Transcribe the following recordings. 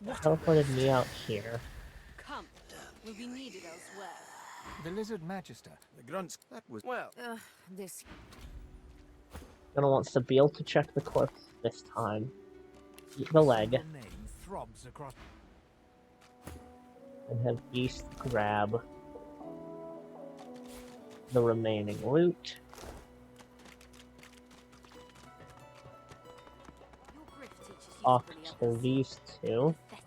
Teleported me out here. Come, we'll be needed elsewhere. The Lizard Magister. The grunts, that was... Well, This. Gonna wants to be able to check the corpse this time. Eat the leg. Your name throbs across. And have Beast grab the remaining loot. Your grift teaches you Talk to bully to others. these two. Pathetic.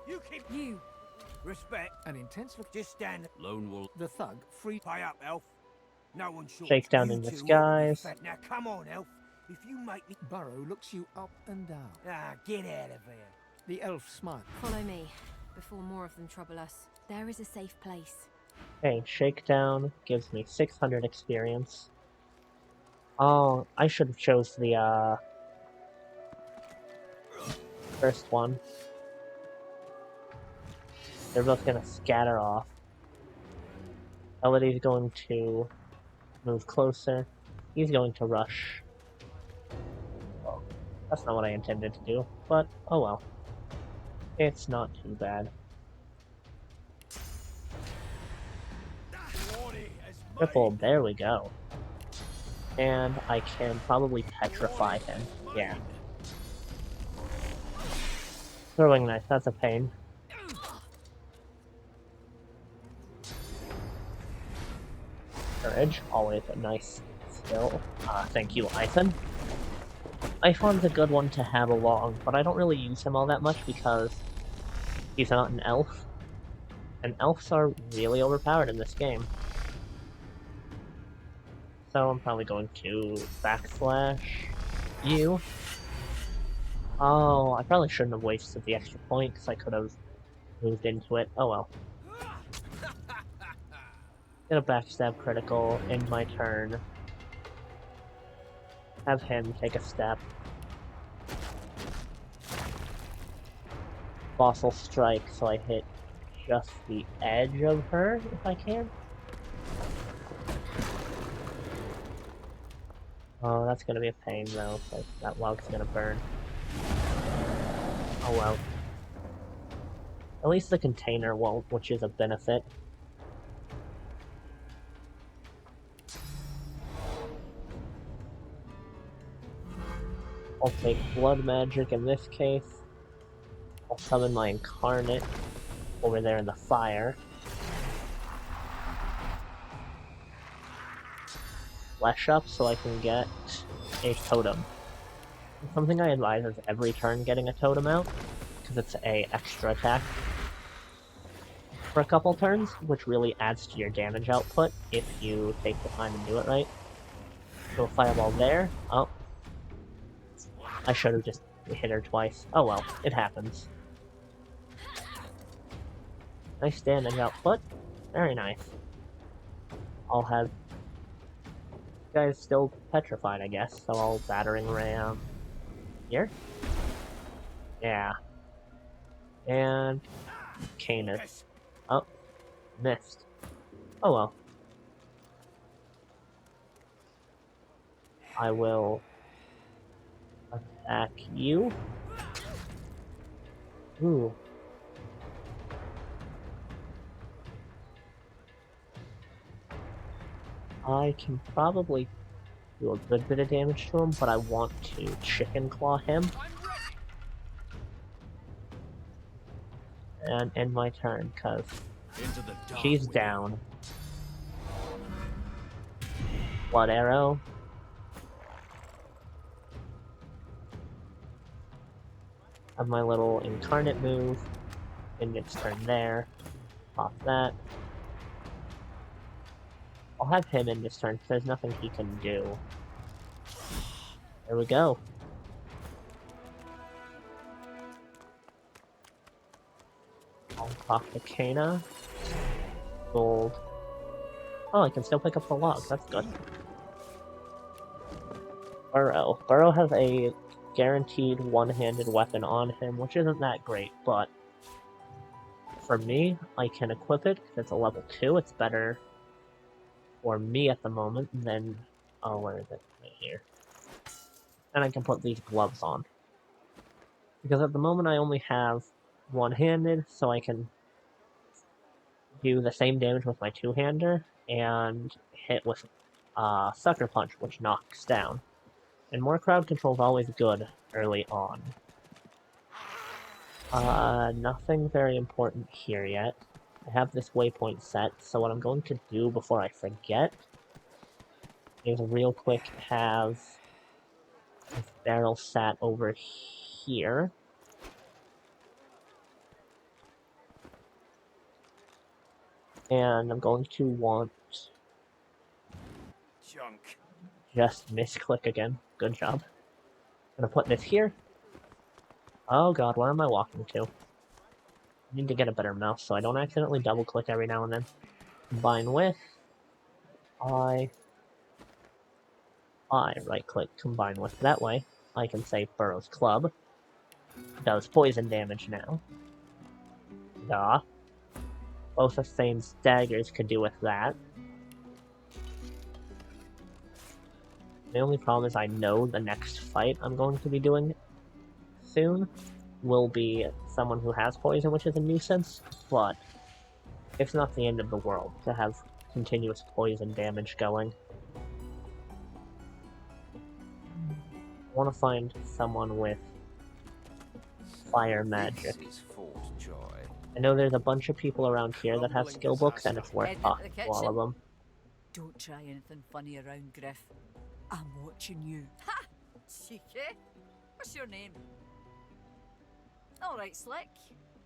you keep... You. Respect. An intense look. Just stand... Lone wolf. The thug free. Pay up, elf. No one short. Shakedown You in two disguise. ought to be fed. Now come on, elf. If you make me... Burrow looks you up and down. Ah, get out of here. The elf smiles. Follow me, before more of them trouble us. There is a safe place. Okay, Shakedown gives me 600 experience. Oh, I should have chose the, first one. They're both gonna scatter off. Elodie's going to move closer. He's going to rush. Well, that's not what I intended to do, but oh well. It's not too bad. Triple, there we go. And I can probably petrify him. Yeah. Throwing knife, that's a pain. Courage, always a nice skill. Thank you, Ethan. Iphon's a good one to have along, but I don't really use him all that much because he's not an elf. And elves are really overpowered in this game. So I'm probably going to backslash you. Oh, I probably shouldn't have wasted the extra point because I could have moved into it. Oh well. Get a backstab critical in my turn. Have him take a step. Fossil strike, so I hit just the edge of her, if I can. Oh, that's gonna be a pain though, like that log's gonna burn. Oh well. At least the container won't, which is a benefit. I'll take blood magic in this case. I'll summon my incarnate over there in the fire. Flesh up so I can get a totem. Something I advise is every turn getting a totem out, because it's a extra attack for a couple turns, which really adds to your damage output if you take the time and do it right. So a fireball there. Oh. I should have just hit her twice. Oh well, it happens. Nice damage output. Very nice. I'll have... You guys still petrified, I guess, so I'll battering ram here. Yeah. And Canis. Oh, missed. Oh well. I will attack you. Ooh. I can probably do a good bit of damage to him, but I want to chicken claw him. And end my turn, because she's down. Blood arrow. Have my little incarnate move. And its turn there. Pop that. I'll have him in this turn, because there's nothing he can do. There we go. I'll pop the Kana. Gold. Oh, I can still pick up the log, that's good. Burrow. Burrow has a guaranteed one-handed weapon on him, which isn't that great, but for me, I can equip it, because it's a level 2, it's better for me at the moment than... Oh, where is it? Right here. And I can put these gloves on. Because at the moment I only have one-handed, so I can do the same damage with my two-hander and hit with Sucker Punch, which knocks down. And more crowd control is always good early on. Nothing very important here yet. I have this waypoint set, so what I'm going to do before I forget is real quick have this barrel sat over here. And I'm going to want... Junk. Just misclick again. Good job. I'm gonna put this here. Oh god, where am I walking to? I need to get a better mouse so I don't accidentally double click every now and then. Combine with I right click combine with. That way I can say Burrow's Club. Does poison damage now. Duh. Both of Fame's daggers could do with that. The only problem is I know the next fight I'm going to be doing soon will be someone who has poison, which is a nuisance, but it's not the end of the world to have continuous poison damage going. I want to find someone with fire magic. I know there's a bunch of people around here that have skill books, and it's worth Heading talking into to the all of them. Don't try anything funny around, Griff. I'm watching you. Ha! Cheeky. What's your name? Alright, Slick.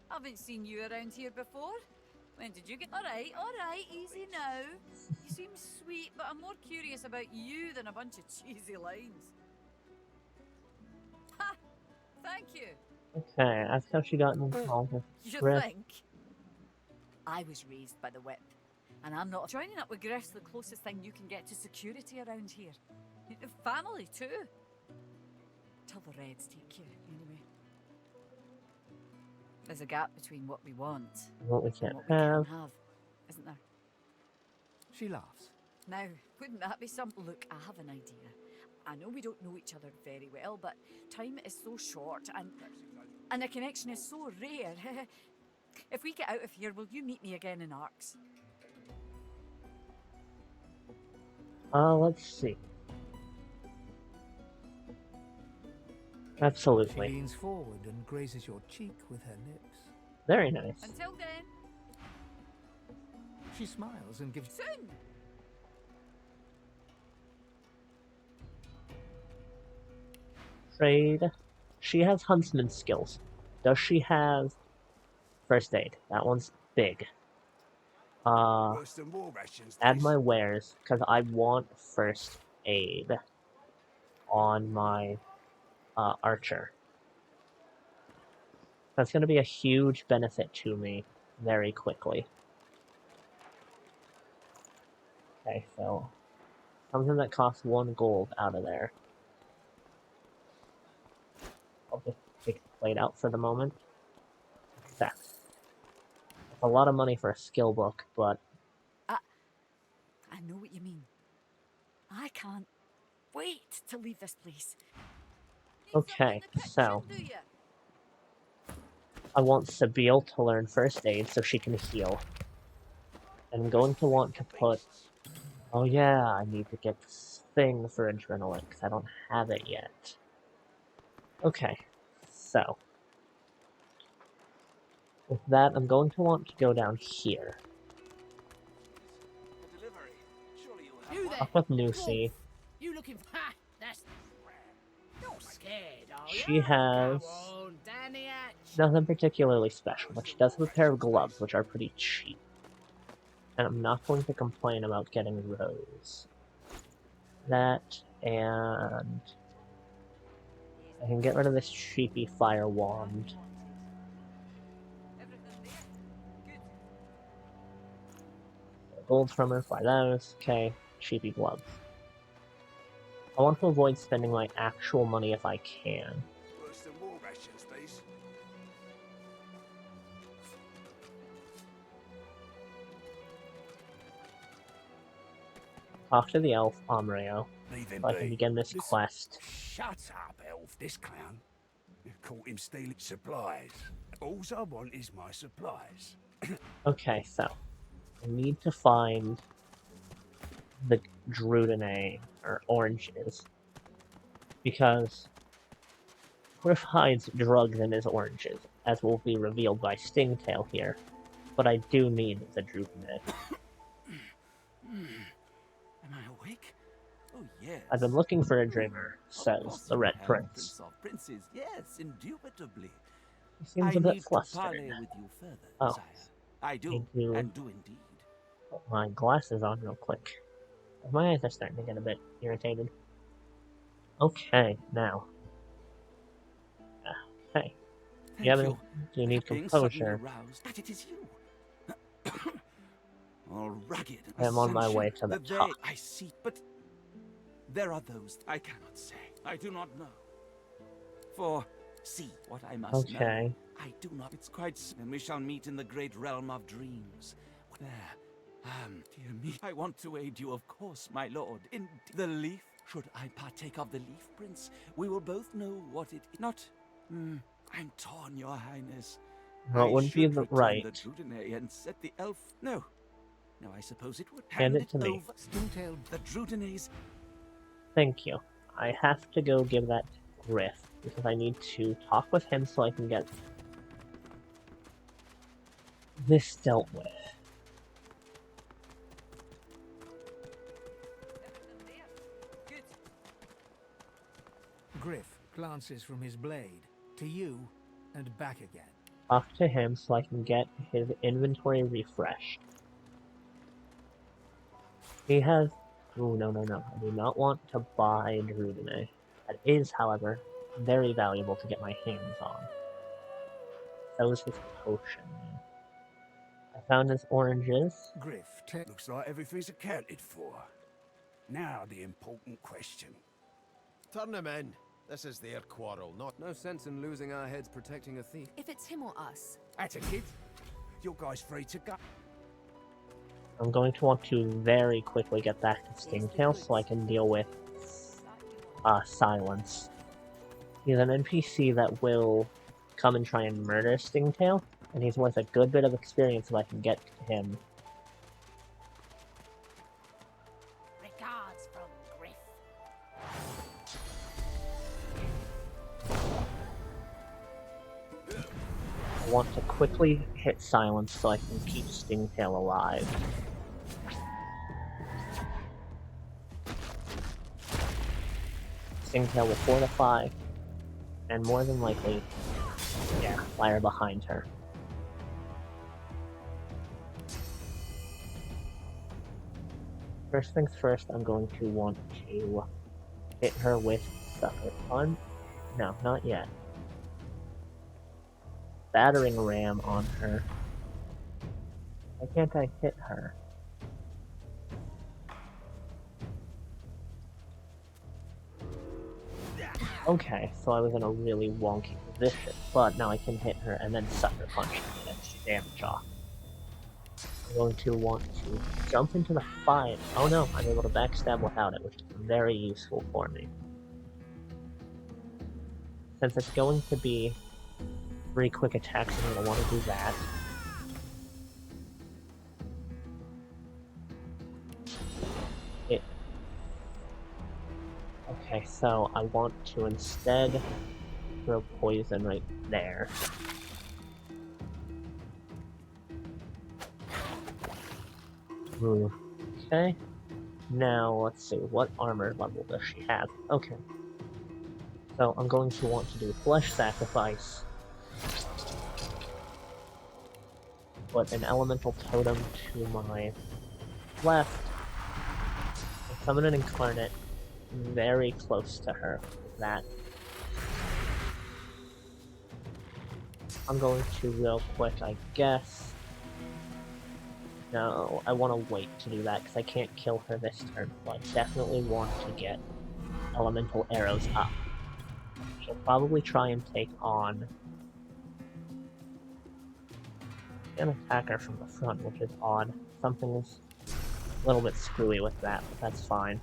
Haven't seen you around here before. When did you get... Alright, easy now. You seem sweet, but I'm more curious about you than a bunch of cheesy lines. Ha! Thank you. Okay, that's how she got involved with You Griff. think? I was raised by the whip, and I'm not... Joining up with Griff's the closest thing you can get to security around here. Family, too. Till the Reds take you, anyway. There's a gap between what we want What we and can't what we have. can't have, isn't there? She laughs. Now, wouldn't that be something? Look, I have an idea. I know we don't know each other very well, but time is so short and the connection is so rare. If we get out of here, will you meet me again in Arcs? Let's see. She Absolutely. leans forward and grazes your cheek with her lips. Very nice. Until then, She smiles and gives... soon! Trade. She has huntsman skills. Does she have first aid? That one's big. Worse than war rations, Add this. my wares, because I want first aid on my archer. That's going to be a huge benefit to me very quickly. Okay, so something that costs 1 gold out of there. I'll just take the plate out for the moment. That's a lot of money for a skill book, but I know what you mean. I can't wait to leave this place. Need okay, something in the so kitchen, do ya? I want Sabine to learn first aid so she can heal. And I'm going to want to put... Oh yeah, I need to get this thing for adrenaline, because I don't have it yet. Okay, so... with that, I'm going to want to go down here. You there, Up with Nusi. dwarf. You looking for... Ha! That's... Not scared, are you? She has Go on, Danny Hatch. nothing particularly special, but she does have a pair of gloves, which are pretty cheap. And I'm not going to complain about getting those. That, and... I can get rid of this cheapy fire wand. Everything there? Good. Gold from her, buy those. Okay, cheapy gloves. I want to avoid spending my actual money if I can. Worse than war rations, these. Talk to the elf, Amrio, Leave him so I can be. begin this Listen. quest. Shut up, elf. This clown. Caught him stealing supplies. All I want is my supplies. Okay, so I need to find the Drudene, or oranges, because Griff hides drugs in his oranges, as will be revealed by Stingtail here, but I do need the Drudene. Am I awake? Oh, yes. I've been looking for a dreamer, Of says course the you Red have, Prince. Prince of Princes. Yes, indubitably. He seems I a bit need to flustered. parley with you further, Oh. sire. I do, Need to and do indeed. put my glasses on real quick. My eyes are starting to get a bit irritated. Okay, now. Hey. Thank you. You need Being suddenly composure. aroused, that it is you. All ragged. I am on my way to the essential, top. I see, but there are those I cannot say. I do not know. For see what I must know. Okay. I do not. It's quite. And we shall meet in the great realm of dreams. There. Dear me. I want to aid you, of course, my lord. In the leaf. Should I partake of the leaf, Prince? We will both know what it is. Not. I'm torn, Your Highness. Well, it I wouldn't be should the return right. the Drudene and set the elf. No. No, I suppose it would. Hand it to me. over. Stingtail. The Drudenes. Thank you. I have to go give that to Griff, because I need to talk with him so I can get this dealt with. Griff glances from his blade to you and back again. Talk to him so I can get his inventory refreshed. He has... Oh, no. I do not want to buy Drudene. That is, however, very valuable to get my hands on. That was his potion. I found his oranges. Griff Looks like everything's accounted for. Now the important question. Turn him in. This is their quarrel, not... No sense in losing our heads protecting a thief. If it's him or us, At a kid, you guys free to go. I'm going to want to very quickly get back to Stingtail so I can deal with Silence. He's an NPC that will come and try and murder Stingtail, and he's worth a good bit of experience if I can get to him. Regards from Griff. I want to quickly hit Silence so I can keep Stingtail alive. Stingtail will fortify, and more than likely, fire behind her. First things first, I'm going to want to hit her with Sucker Punch. No, not yet. Battering Ram on her. Why can't I hit her? Okay, so I was in a really wonky position, but now I can hit her and then Sucker Punch and get extra damage off. I'm going to want to jump into the fight. Oh no, I'm able to backstab without it, which is very useful for me. Since it's going to be 3 quick attacks, I'm going to want to do that. Okay, so I want to instead throw poison right there. Okay. Now, let's see, what armor level does she have? Okay. So, I'm going to want to do Flesh Sacrifice. Put an Elemental Totem to my left. And summon an Incarnate very close to her. That. I'm going to real quick, I guess. No, I want to wait to do that because I can't kill her this turn. So I definitely want to get elemental arrows up. She'll probably try and take on an attacker from the front, which is odd. Something's a little bit screwy with that, but that's fine.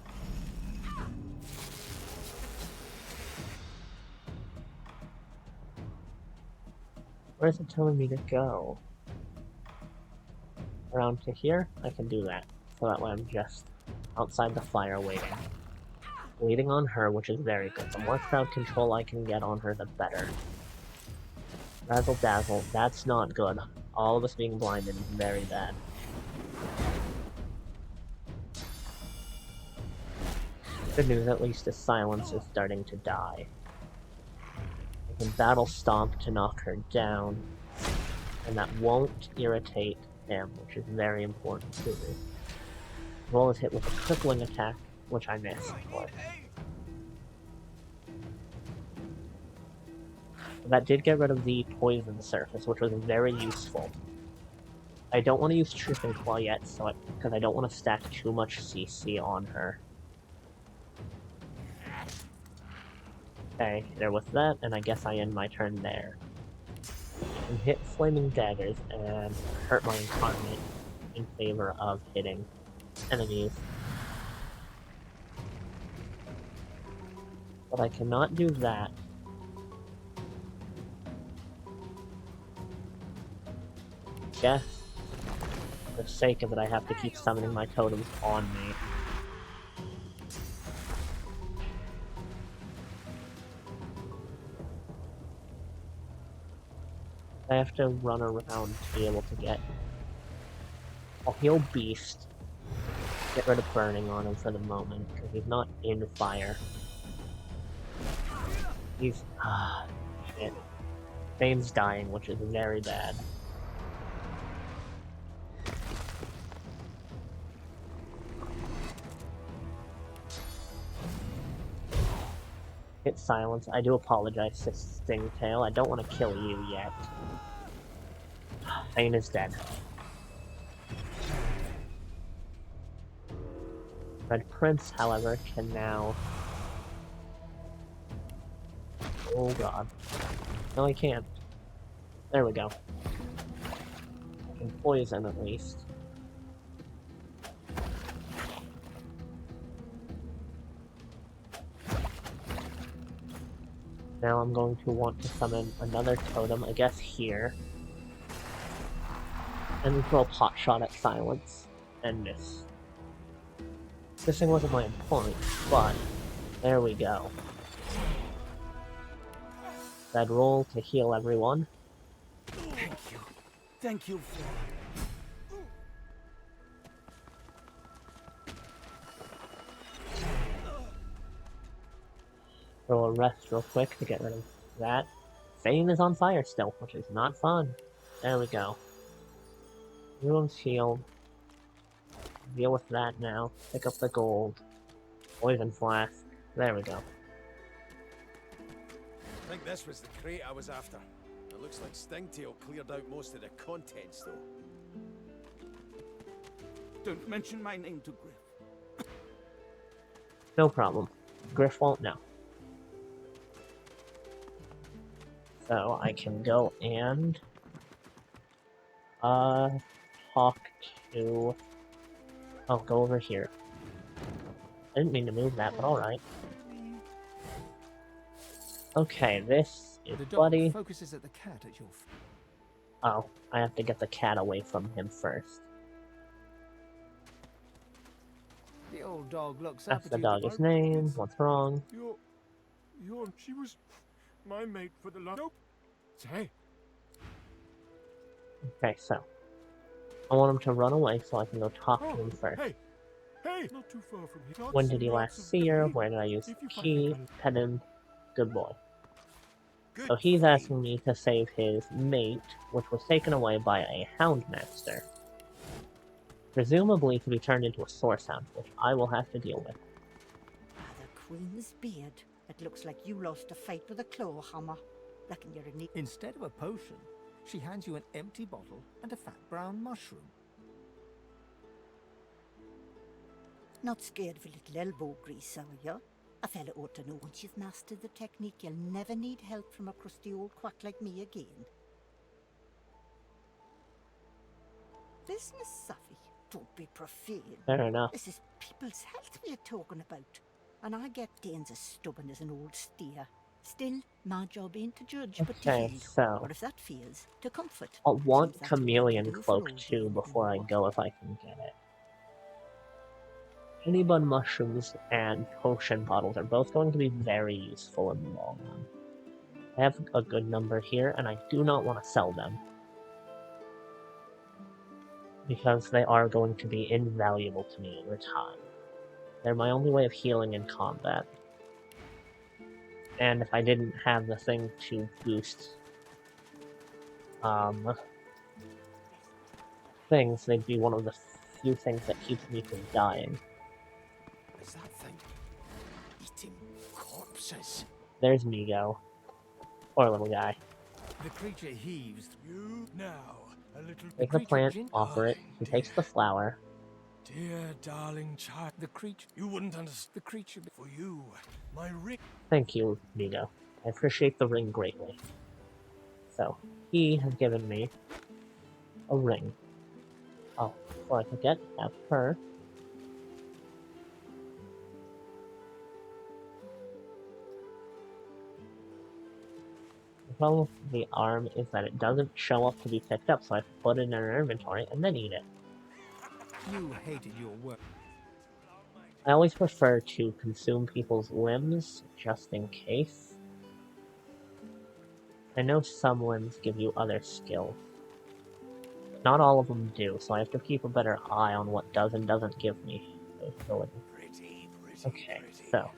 Where's it telling me to go? Around to here? I can do that. So that way I'm just outside the fire waiting. Waiting on her, which is very good. The more crowd control I can get on her, the better. Razzle dazzle, that's not good. All of us being blinded is very bad. Good news, at least his silence is starting to die. I can battle stomp to knock her down, and that won't irritate him, which is very important to me. As well as hit with a crippling attack, which I missed, of course. That did get rid of the poison surface, which was very useful. I don't want to use Tripping Claw yet, because I don't want to stack too much CC on her. Okay, there with that, and I guess I end my turn there. I can hit Flaming Daggers and hurt my Incarnate in favor of hitting enemies. But I cannot do that. Guess, for the sake of it, I have to keep summoning my totems on me. I have to run around to be able to get... I'll heal Beast. Get rid of Burning on him for the moment, because he's not in fire. He's... shit. Bane's dying, which is very bad. Hit silence. I do apologize to Stingtail. I don't want to kill you yet. Bane is dead. Red Prince, however, can now... Oh god. No, I can't. There we go. I can poison at least. Now I'm going to want to summon another totem, I guess here. And throw a pot shot at silence. And miss. This thing wasn't my point, but there we go. That roll to heal everyone. Thank you. Thank you for... Throw a rest real quick to get rid of that. Fane is on fire still, which is not fun. There we go. Everyone's healed. Deal with that now. Pick up the gold. Poison flask. There we go. I think this was the crate I was after. It looks like Stingtail cleared out most of the contents, though. Don't mention my name to Griff. No problem. Griff won't know. So I can go and talk to... Oh, go over here. I didn't mean to move that, but alright. Okay, this is The dog Buddy. focuses at the cat at your feet. Oh, I have to get the cat away from him first. The old dog looks up That's at the you. dog's name. What's wrong? She was my mate for the last. Nope. Say, Okay, so. I want him to run away so I can go talk to him first. hey, not too far from here. When did he last see her? Where did I use If you the find key? it, Pet him. Good boy. Good So he's find. asking me to save his mate, which was taken away by a Houndmaster. Presumably to be turned into a Source Hound, which I will have to deal with. The Queen's beard. It looks like you lost a fight with a claw hammer. Reckon you're in need. Instead of a potion, she hands you an empty bottle and a fat brown mushroom. Not scared of a little elbow grease, are you? A fella ought to know once you've mastered the technique, you'll never need help from a crusty old quack like me again. Business savvy. Don't be profane. Fair enough. This is people's health we're talking about. And I get Dane's as stubborn as an old steer. Still, my job ain't to judge, but to Okay, heal. so Or if that fails, to comfort. I'll want Seems that's what we Chameleon do for Cloak all too game, before I you know. go if I can get it. Honeybud mushrooms and potion bottles are both going to be very useful in the long run. I have a good number here, and I do not want to sell them, because they are going to be invaluable to me over time. They're my only way of healing in combat. And if I didn't have the thing to boost things, they'd be one of the few things that keeps me from dying. Is that thing eating corpses? There's Migo. Poor little guy. The creature heaves. You now, a little Take the plant, offer it, he dear, takes the flower. dear darling child. The creature. You wouldn't understand. The creature. For you, my ring. Thank you, Migo. I appreciate the ring greatly. So, he has given me a ring. Oh, before I forget, have her. The problem with the arm is that it doesn't show up to be picked up, so I have to put it in our inventory and then eat it. You hated your work. I always prefer to consume people's limbs, just in case. I know some limbs give you other skills. Not all of them do, so I have to keep a better eye on what does and doesn't give me those abilities. Okay, so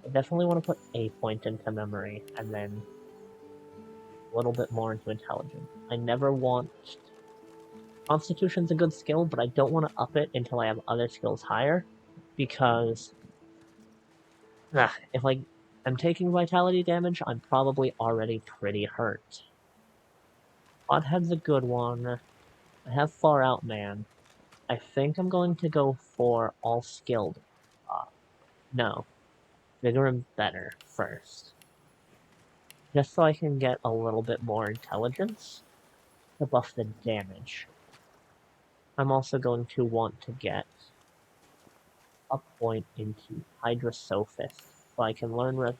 I definitely want to put a point into memory, and then a little bit more into intelligence. I never want... Constitution's a good skill, but I don't want to up it until I have other skills higher, because if I'm taking vitality damage, I'm probably already pretty hurt. Hothead's a good one. I have Far Out Man. I think I'm going to go for all skilled. No. Bigger and better first. Just so I can get a little bit more intelligence to buff the damage. I'm also going to want to get a point into Hydrosophist, so I can learn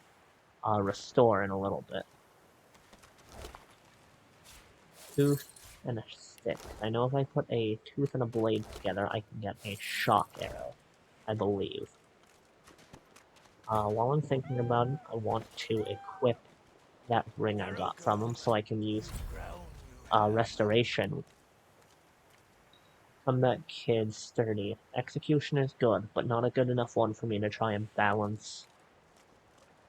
Restore in a little bit. Tooth and a stick. I know if I put a tooth and a blade together, I can get a shock arrow, I believe. While I'm thinking about it, I want to equip that ring I got from him so I can use Restoration. Combat Kid Sturdy. Execution is good, but not a good enough one for me to try and balance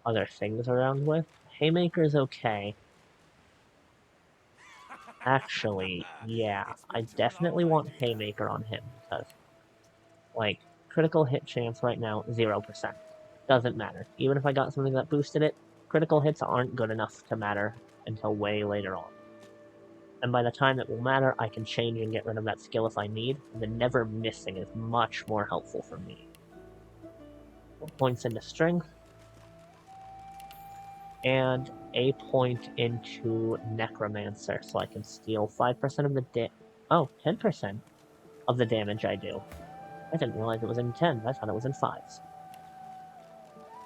other things around with. Haymaker is okay. Actually, yeah, I definitely want Haymaker on him, because, like, critical hit chance right now, 0%. Doesn't matter. Even if I got something that boosted it, critical hits aren't good enough to matter until way later on. And by the time it will matter, I can change and get rid of that skill if I need, and the never missing is much more helpful for me. Points into strength, and a point into Necromancer, so I can steal 5% of the 10% of the damage I do. I didn't realize it was in 10s, I thought it was in 5s.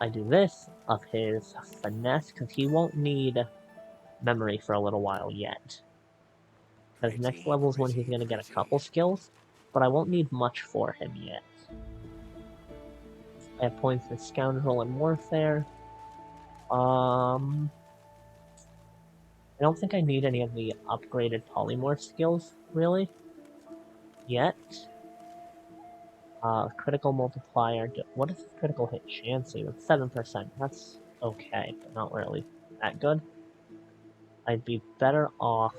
I do this of his Finesse, because he won't need Memory for a little while yet. Because next level is when he's going to get a couple skills, but I won't need much for him yet. I have points in Scoundrel and Warfare. I don't think I need any of the upgraded polymorph skills, really, yet. Critical multiplier, what is critical hit chance even? 7%, that's okay, but not really that good. I'd be better off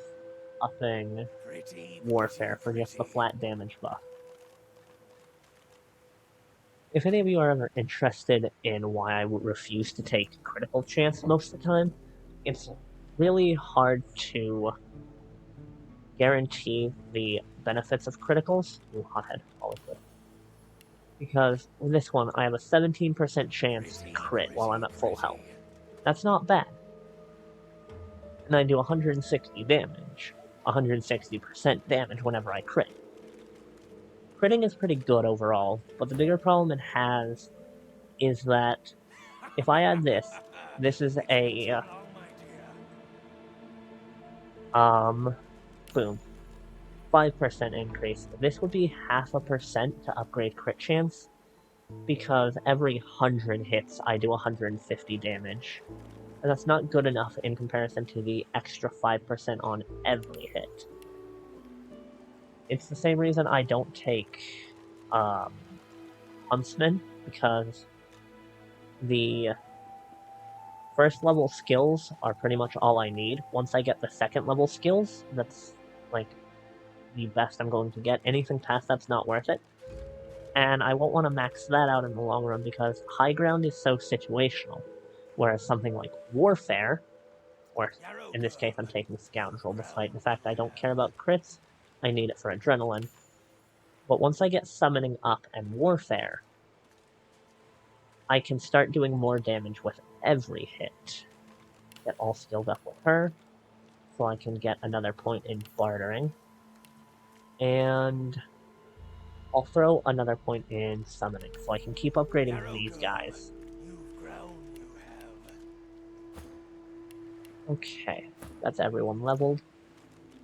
upping Warfare for just the flat damage buff. If any of you are ever interested in why I would refuse to take critical chance most of the time, it's really hard to guarantee the benefits of criticals. Ooh, hothead, always good. Because with this one, I have a 17% chance to crit while I'm at full health. That's not bad. And I do 160 damage. 160% damage whenever I crit. Critting is pretty good overall, but the bigger problem it has is that if I add this, This is a boom, 5% increase. This would be 0.5% to upgrade crit chance, because every 100 hits I do 150 damage. And that's not good enough in comparison to the extra 5% on every hit. It's the same reason I don't take Huntsman, because the first level skills are pretty much all I need. Once I get the second level skills, that's like the best I'm going to get. Anything past that's not worth it. And I won't want to max that out in the long run because high ground is so situational. Whereas something like Warfare, or in this case I'm taking Scoundrel despite the fact I don't care about crits, I need it for adrenaline. But once I get Summoning up and Warfare, I can start doing more damage with every hit. Get all skilled up with her, so I can get another point in bartering. And I'll throw another point in summoning, so I can keep upgrading these guys. Okay, that's everyone leveled.